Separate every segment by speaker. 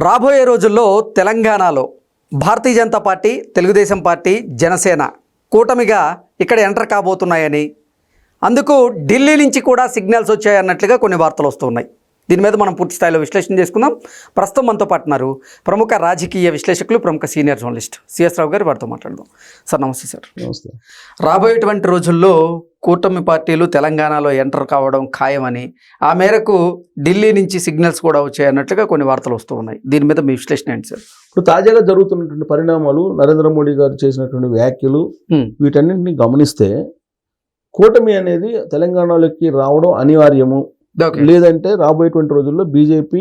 Speaker 1: రాబోయే రోజుల్లో తెలంగాణలో భారతీయ జనతా పార్టీ, తెలుగుదేశం పార్టీ, జనసేన కూటమిగా ఇక్కడ ఎంటర్ కాబోతున్నాయని, అందుకు ఢిల్లీ నుంచి కూడా సిగ్నల్స్ వచ్చాయన్నట్లుగా కొన్ని వార్తలు వస్తున్నాయి. దీని మీద మనం పూర్తి స్థాయిలో విశ్లేషణ చేసుకుందాం. ప్రస్తుతం మనతో పాటు ఉన్నారు ప్రముఖ రాజకీయ విశ్లేషకులు, ప్రముఖ సీనియర్ జర్నలిస్ట్ సిఎస్ రావు గారు. వారితో మాట్లాడదాం. సార్ నమస్తే. సార్
Speaker 2: నమస్తే.
Speaker 1: రాబోయేటువంటి రోజుల్లో కూటమి పార్టీలు తెలంగాణలో ఎంటర్ కావడం ఖాయమని, ఆ మేరకు ఢిల్లీ నుంచి సిగ్నల్స్ కూడా వచ్చాయన్నట్లుగా కొన్ని వార్తలు వస్తూ ఉన్నాయి. దీని మీద మీ విశ్లేషణ ఏంటి సార్?
Speaker 2: ఇప్పుడు తాజాగా జరుగుతున్నటువంటి పరిణామాలు, నరేంద్ర మోడీ గారు చేసినటువంటి వ్యాఖ్యలు, వీటన్నింటినీ గమనిస్తే కూటమి అనేది తెలంగాణలోకి రావడం అనివార్యము. లేదంటే రాబోయేటువంటి రోజుల్లో బీజేపీ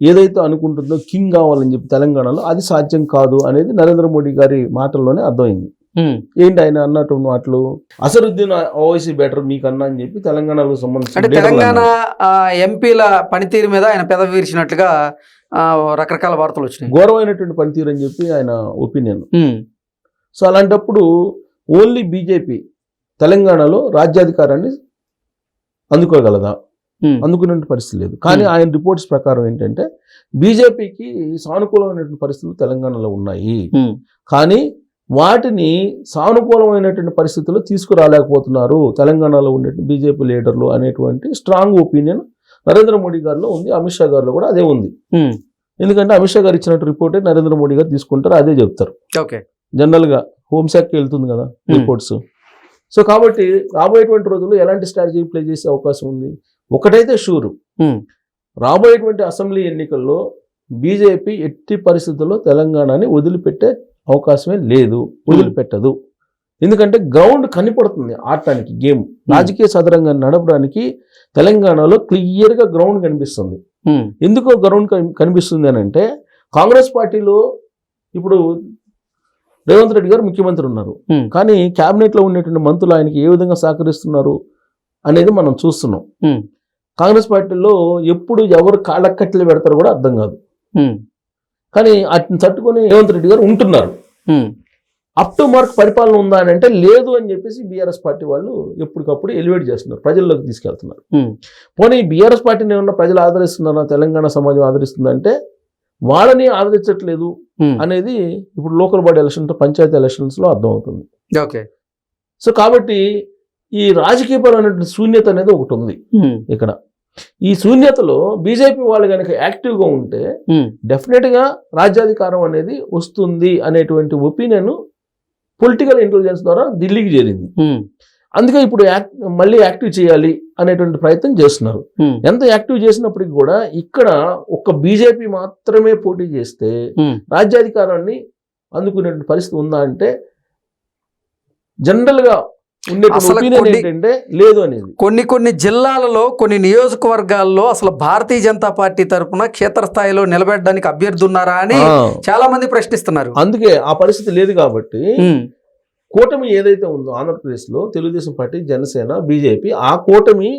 Speaker 2: ఏదైతే అనుకుంటుందో కింగ్ కావాలని చెప్పి తెలంగాణలో, అది సాధ్యం కాదు అనేది నరేంద్ర మోడీ గారి మాటల్లోనే అర్థమైంది. ఏంటి ఆయన అన్నటువంటి మాటలు? అసరుద్దీన్ ఓవైసీ బెటర్ మీకన్నా అని చెప్పి తెలంగాణకు సంబంధించి
Speaker 1: తెలంగాణ ఎంపీల పనితీరు మీద ఆయన పెదవి విరిచినట్లుగా రకరకాల వార్తలు వచ్చినాయి.
Speaker 2: ఘోరమైనటువంటి పనితీరు అని చెప్పి ఆయన ఒపీనియన్. సో అలాంటప్పుడు ఓన్లీ బీజేపీ తెలంగాణలో రాజ్యాధికారాన్ని అందుకోగలదా? అందుకునే పరిస్థితి లేదు. కానీ ఆయన రిపోర్ట్స్ ప్రకారం ఏంటంటే బీజేపీకి సానుకూలమైనటువంటి పరిస్థితులు తెలంగాణలో ఉన్నాయి, కానీ వాటిని సానుకూలమైనటువంటి పరిస్థితుల్లో తీసుకురాలేకపోతున్నారు తెలంగాణలో ఉండే బీజేపీ లీడర్లు అనేటువంటి స్ట్రాంగ్ ఒపీనియన్ నరేంద్ర మోడీ గారిలో ఉంది. అమిత్ షా గారిలో కూడా అదే ఉంది. ఎందుకంటే అమిత్ షా గారు ఇచ్చినట్టు రిపోర్టే నరేంద్ర మోడీ గారు తీసుకుంటారు, అదే చెప్తారు. జనరల్గా హోంశాఖకి వెళ్తుంది కదా రిపోర్ట్స్. సో కాబట్టి రాబోయేటువంటి రోజుల్లో ఎలాంటి స్ట్రాటజీ ప్లే చేసే అవకాశం ఉంది? ఒకటైతే షూరు, రాబోయేటువంటి అసెంబ్లీ ఎన్నికల్లో బీజేపీ ఎట్టి పరిస్థితుల్లో తెలంగాణని వదిలిపెట్టే అవకాశమే లేదు, వదిలిపెట్టదు. ఎందుకంటే గ్రౌండ్ కనిపడుతుంది ఆడటానికి, గేమ్ రాజకీయ సదరంగాన్ని నడపడానికి తెలంగాణలో క్లియర్గా గ్రౌండ్ కనిపిస్తుంది. ఎందుకో గ్రౌండ్ కనిపిస్తుంది అని అంటే, కాంగ్రెస్ పార్టీలో ఇప్పుడు రేవంత్ రెడ్డి గారు ముఖ్యమంత్రి ఉన్నారు, కానీ క్యాబినెట్లో ఉండేటువంటి మంత్రులు ఆయనకి ఏ విధంగా సహకరిస్తున్నారు అనేది మనం చూస్తున్నాం. కాంగ్రెస్ పార్టీలో ఎప్పుడు ఎవరు కాళ్ళకట్టెలు పెడతారో కూడా అర్థం కాదు, కానీ వాటిని తట్టుకొని రేవంత్ రెడ్డి గారు ఉంటున్నారు. అప్ టు మార్క్ పరిపాలన ఉందా అని అంటే లేదు అని చెప్పేసి బీఆర్ఎస్ పార్టీ వాళ్ళు ఎప్పటికప్పుడు ఎలివేట్ చేస్తున్నారు, ప్రజల్లోకి తీసుకెళ్తున్నారు. పోనీ బీఆర్ఎస్ పార్టీని ఏమన్నా ప్రజలు ఆదరిస్తున్నారా, తెలంగాణ సమాజం ఆదరిస్తుందంటే వాళ్ళని ఆదరించట్లేదు అనేది ఇప్పుడు local body election, panchayat elections లో అర్థమవుతుంది. సో కాబట్టి ఈ రాజకీయపరమైన శూన్యత అనేది ఒకటి ఉంది ఇక్కడ. ఈ శూన్యతలో బీజేపీ వాళ్ళు కనుక యాక్టివ్గా ఉంటే డెఫినెట్ గా రాజ్యాధికారం అనేది వస్తుంది అనేటువంటి ఒపీనియన్ పొలిటికల్ ఇంటెలిజెన్స్ ద్వారా ఢిల్లీకి చేరింది. అందుకే ఇప్పుడు మళ్ళీ యాక్టివ్ చేయాలి అనేటువంటి ప్రయత్నం చేస్తున్నారు. ఎంత యాక్టివ్ చేసినప్పటికీ కూడా ఇక్కడ ఒక్క బీజేపీ మాత్రమే పోటీ చేస్తే రాజ్యాధికారాన్ని అందుకునే పరిస్థితి ఉందా అంటే జనరల్ గా ఏంటంటే లేదు అనేది.
Speaker 1: కొన్ని జిల్లాలలో, కొన్ని నియోజకవర్గాల్లో అసలు భారతీయ జనతా పార్టీ తరఫున క్షేత్రస్థాయిలో నిలబెట్టడానికి అభ్యర్థి ఉన్నారా అని చాలా మంది ప్రశ్నిస్తున్నారు.
Speaker 2: అందుకే ఆ పరిస్థితి లేదు కాబట్టి కూటమి ఏదైతే ఉందో ఆంధ్రప్రదేశ్ లో తెలుగుదేశం పార్టీ, జనసేన, బీజేపీ, ఆ కూటమి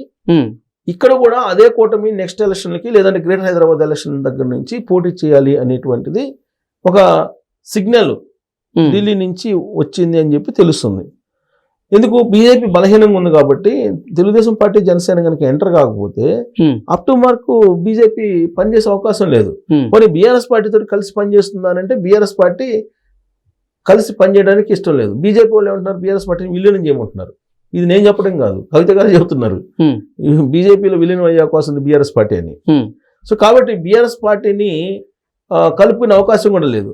Speaker 2: ఇక్కడ కూడా అదే కూటమి నెక్స్ట్ ఎలక్షన్లకి లేదంటే గ్రేటర్ హైదరాబాద్ ఎలక్షన్ దగ్గర నుంచి పోటీ చేయాలి అనేటువంటిది ఒక సిగ్నల్ ఢిల్లీ నుంచి వచ్చింది అని చెప్పి తెలుస్తుంది. ఎందుకు? బీజేపీ బలహీనంగా ఉంది కాబట్టి తెలుగుదేశం పార్టీ, జనసేన కనుక ఎంటర్ కాకపోతే అప్ టు మార్క్ బీజేపీ పనిచేసే అవకాశం లేదు. మరి బీఆర్ఎస్ పార్టీతో కలిసి పనిచేస్తుందానంటే బీఆర్ఎస్ పార్టీ కలిసి పనిచేయడానికి ఇష్టం లేదు. బీజేపీ వాళ్ళు ఏమంటున్నారు, బీఆర్ఎస్ పార్టీని విలీనం చేయమంటున్నారు. ఇది నేను చెప్పడం కాదు, కవిత గారు చెబుతున్నారు. బీజేపీలో విలీనం అయ్యే అవకాశం ఉంది బీఆర్ఎస్ పార్టీ అని. సో కాబట్టి బీఆర్ఎస్ పార్టీని కలుపుకునే అవకాశం కూడా లేదు.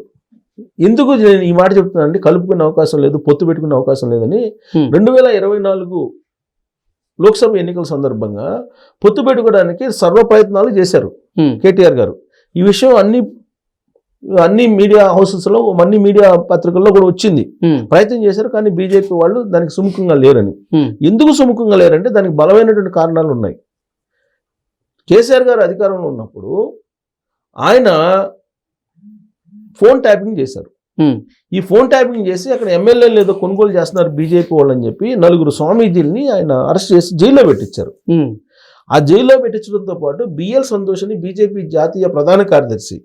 Speaker 2: ఎందుకు నేను ఈ మాట చెప్తున్నాను అంటే, కలుపుకునే అవకాశం లేదు, పొత్తు పెట్టుకునే అవకాశం లేదని 2024 లోక్సభ ఎన్నికల సందర్భంగా పొత్తు పెట్టుకోవడానికి సర్వ ప్రయత్నాలు చేశారు కేటీఆర్ గారు. ఈ విషయం అన్ని మీడియా హౌసెస్ లో, అన్ని మీడియా పత్రికల్లో కూడా వచ్చింది. ప్రయత్నం చేశారు, కానీ బీజేపీ వాళ్ళు దానికి సుముఖంగా లేరని. ఎందుకు సుముఖంగా లేరంటే దానికి బలమైనటువంటి కారణాలు ఉన్నాయి. కేసీఆర్ గారు అధికారంలో ఉన్నప్పుడు ఆయన ఫోన్ ట్యాపింగ్ చేశారు. ఈ ఫోన్ ట్యాపింగ్ చేసి అక్కడ ఎమ్మెల్యేలు ఏదో కొనుగోలు చేస్తున్నారు బీజేపీ వాళ్ళు అని చెప్పి 4 స్వామీజీల్ని ఆయన అరెస్ట్ చేసి జైల్లో పెట్టించారు. ఆ జైల్లో పెట్టించడంతో పాటు బిఎల్ సంతోష్ని, బీజేపీ జాతీయ ప్రధాన కార్యదర్శి,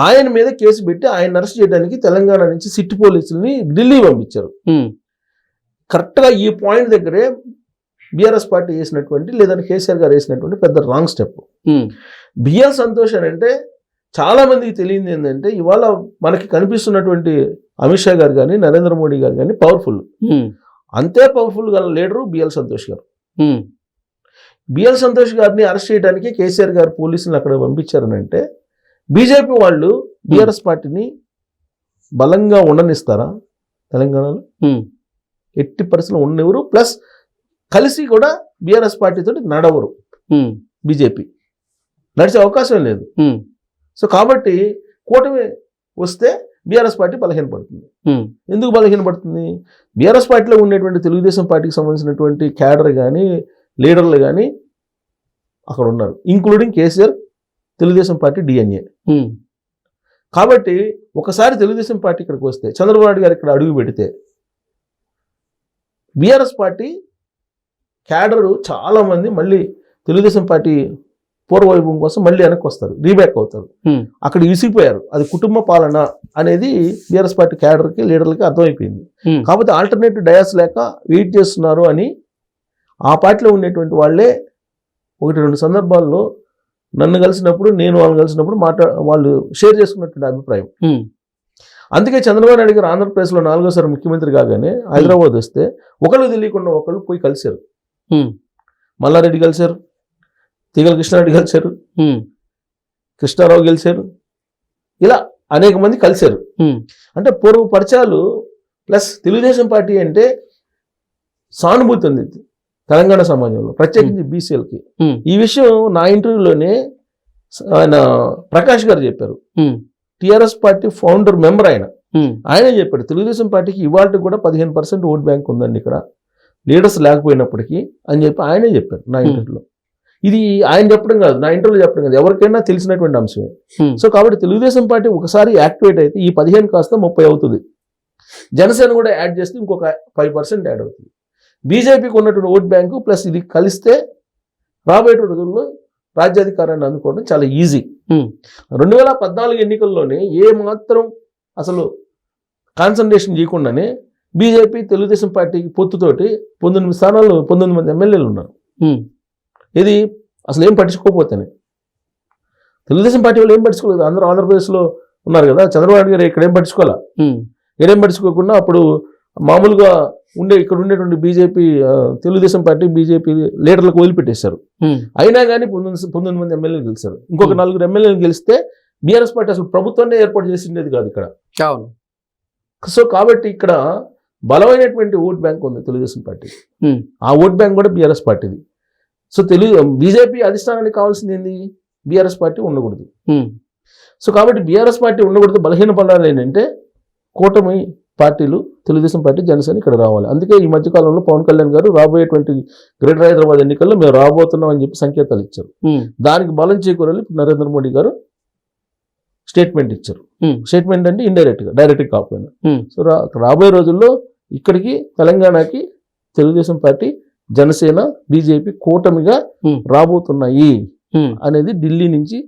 Speaker 2: ఆయన మీద కేసు పెట్టి ఆయన అరెస్ట్ చేయడానికి తెలంగాణ నుంచి సిట్ పోలీసుల్ని ఢిల్లీ పంపించారు. కరెక్ట్గా ఈ పాయింట్ దగ్గరే బీఆర్ఎస్ పార్టీ వేసినటువంటి, లేదంటే కేసీఆర్ గారు వేసినటువంటి పెద్ద రాంగ్ స్టెప్. బిఎల్ సంతోష్ అని అంటే చాలా మందికి తెలియంది ఏంటంటే ఇవాళ మనకి కనిపిస్తున్నటువంటి అమిత్ షా గారు కానీ నరేంద్ర మోడీ గారు కానీ పవర్ఫుల్. అంతే పవర్ఫుల్ గల లీడరు బిఎల్ సంతోష్ గారు. బిఎల్ సంతోష్ గారిని అరెస్ట్ చేయడానికి కేసీఆర్ గారు పోలీసులను అక్కడ పంపించారనంటే బీజేపీ వాళ్ళు బీఆర్ఎస్ పార్టీని బలంగా ఉండనిస్తారా తెలంగాణలో? ఎట్టి పరిస్థితులు ఉండెవరు. ప్లస్ కలిసి కూడా బీఆర్ఎస్ పార్టీతో నడవరు. బీజేపీ నడిచే అవకాశం లేదు. సో కాబట్టి కూటమి వస్తే బీఆర్ఎస్ పార్టీ బలహీనపడుతుంది. ఎందుకు బలహీనపడుతుంది? బీఆర్ఎస్ పార్టీలో ఉండేటువంటి తెలుగుదేశం పార్టీకి సంబంధించినటువంటి క్యాడర్ కానీ లీడర్లు కానీ అక్కడ ఉన్నారు, including KCR Telugu Desam party DNA. కాబట్టి ఒకసారి తెలుగుదేశం పార్టీ ఇక్కడికి వస్తే, చంద్రబాబు నాయుడు గారు ఇక్కడ అడుగు పెడితే బీఆర్ఎస్ పార్టీ క్యాడరు చాలామంది మళ్ళీ తెలుగుదేశం పార్టీ పూర్వవైభవం కోసం మళ్ళీ వెనక్కి వస్తారు, రీబ్యాక్ అవుతారు. అక్కడ విసిగిపోయారు. అది కుటుంబ పాలన అనేది బీఆర్ఎస్ పార్టీ క్యాడర్కి లీడర్లకి అర్థమైపోయింది. కాకపోతే ఆల్టర్నేటివ్ డయాస్ లేక వెయిట్ చేస్తున్నారు అని ఆ పార్టీలో ఉండేటువంటి వాళ్ళే 1-2 సందర్భాల్లో నన్ను కలిసినప్పుడు, నేను వాళ్ళని కలిసినప్పుడు వాళ్ళు షేర్ చేసుకున్నటువంటి అభిప్రాయం. అందుకే చంద్రబాబు నాయుడు గారు ఆంధ్రప్రదేశ్లో 4వ ముఖ్యమంత్రి కాగానే హైదరాబాద్ వస్తే ఒకళ్ళు తెలియకుండా ఒకళ్ళు పోయి కలిశారు. మల్లారెడ్డి కలిశారు, తీగల కృష్ణారెడ్డి కలిశారు, కృష్ణారావు గెలిచారు, ఇలా అనేక మంది కలిశారు. అంటే పూర్వ పరిచయాలు ప్లస్ తెలుగుదేశం పార్టీ అంటే సానుభూతి ఉంది తెలంగాణ సమాజంలో, ప్రత్యేకించి బీసీలకి. ఈ విషయం నా ఇంటర్వ్యూలోనే ఆయన ప్రకాష్ గారు చెప్పారు. టిఆర్ఎస్ పార్టీ ఫౌండర్ మెంబర్ ఆయనే చెప్పాడు, తెలుగుదేశం పార్టీకి ఇవాళ కూడా 15% ఓట్ బ్యాంక్ ఉందండి ఇక్కడ, లీడర్స్ లేకపోయినప్పటికీ అని చెప్పి ఆయనే చెప్పారు నా ఇంటర్వ్యూలో. ఇది ఆయన చెప్పడం కాదు, నా ఇంటర్వ్యూలో చెప్పడం కాదు, ఎవరికైనా తెలిసినటువంటి అంశమే. సో కాబట్టి తెలుగుదేశం పార్టీ ఒకసారి యాక్టివేట్ అయితే ఈ 15 కాస్త 30 అవుతుంది. జనసేన కూడా యాడ్ చేస్తే ఇంకొక 5% యాడ్ అవుతుంది. బీజేపీకి ఉన్నటువంటి ఓట్ బ్యాంకు ప్లస్ ఇది కలిస్తే రాబోయే రోజుల్లో రాజ్యాధికారాన్ని అందుకోవడం చాలా ఈజీ. 2014 ఎన్నికల్లోనే ఏ మాత్రం అసలు కాన్సన్ట్రేషన్ చేయకుండానే బీజేపీ తెలుగుదేశం పార్టీకి పొత్తుతోటి 19 స్థానాలు 19 మంది ఎమ్మెల్యేలు ఉన్నారు. ఇది అసలు ఏం పట్టించుకోకపోతేనే తెలుగుదేశం పార్టీ వాళ్ళు ఏం పట్టించుకోలేదు. అందరూ ఆంధ్రప్రదేశ్లో ఉన్నారు కదా, చంద్రబాబు నాయుడు గారు ఇక్కడ ఏం పట్టించుకోవాలా, ఏం పట్టించుకోకుండా అప్పుడు మామూలుగా ఇక్కడ ఉండేటువంటి బీజేపీ తెలుగుదేశం పార్టీ బీజేపీ లీడర్లకు వదిలిపెట్టేశారు. అయినా కానీ 19 మంది ఎమ్మెల్యేలు గెలిచారు. ఇంకొక 4 ఎమ్మెల్యేలు గెలిస్తే బీఆర్ఎస్ పార్టీ అసలు ప్రభుత్వాన్ని ఏర్పాటు చేసిండేది కాదు ఇక్కడ. సో కాబట్టి ఇక్కడ బలమైనటువంటి ఓట్ బ్యాంక్ ఉంది తెలుగుదేశం పార్టీ. ఆ ఓట్ బ్యాంక్ కూడా బీఆర్ఎస్ పార్టీది. సో బీజేపీ అధిష్టానానికి కావాల్సింది ఏంది? బీఆర్ఎస్ పార్టీ ఉండకూడదు. సో కాబట్టి బీఆర్ఎస్ పార్టీ ఉండకూడదు. బలహీన పడాలి ఏంటంటే కూటమి పార్టీలు తెలుగుదేశం పార్టీ జనసేన ఇక్కడ రావాలి. అందుకే ఈ మధ్యకాలంలో పవన్ కళ్యాణ్ గారు రాబోయేటువంటి గ్రేటర్ హైదరాబాద్ ఎన్నికల్లో మేము రాబోతున్నాం అని చెప్పి సంకేతాలు ఇచ్చారు. దానికి బలం చేకూరాలి నరేంద్ర మోడీ గారు స్టేట్మెంట్ ఇచ్చారు. స్టేట్మెంట్ అంటే ఇండైరెక్ట్గా, డైరెక్ట్గా కాకపోయినా. సో రాబోయే రోజుల్లో ఇక్కడికి తెలంగాణకి తెలుగుదేశం పార్టీ జనసేన బీజేపీ కూటమిగా రాబోతున్నాయి అనేది ఢిల్లీ నుంచి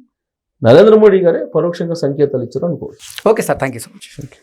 Speaker 2: నరేంద్ర మోడీ గారే పరోక్షంగా సంకేతాలు ఇచ్చారు అనుకోవచ్చు.
Speaker 1: Okay sir, thank you so much.